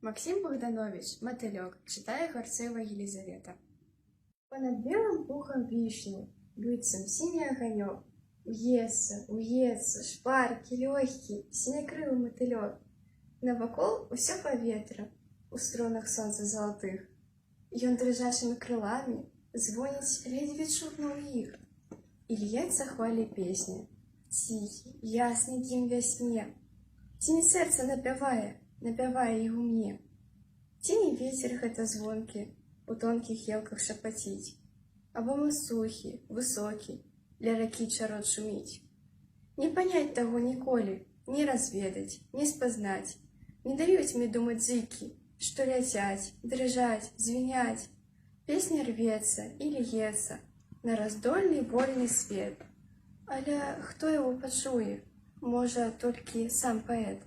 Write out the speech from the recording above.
Максим Богданович, мотылек, читая Гарцева Елизавета. Понад белым пухом вишни, быццам синий огонек, уецца, шпаркі, лёгкі, сінякрылы мотылек. Навакол усё паветра, у струнах сонца залатых. Ён дрыжачымі крыламі звоніць ледзьве чутно ў іх. І льецца хвалі песня, ціхі, ясны гімн вясне. Ці не сэрца напявае і ў мне. Ці не вецер гэта звонкі у тонкіх елках шапаціць, або масухі, высокі, ля ракі чарот шуміць. Не панять таго ніколі, не разведаць, не спазнаць. Не даюць мне думаць зыкі, што ляцяць, дрыжаць, звіняць. Песня рвецца і льецца на раздольны вольны свет. Але хто яго пачуе? Можа, толькі сам паэт.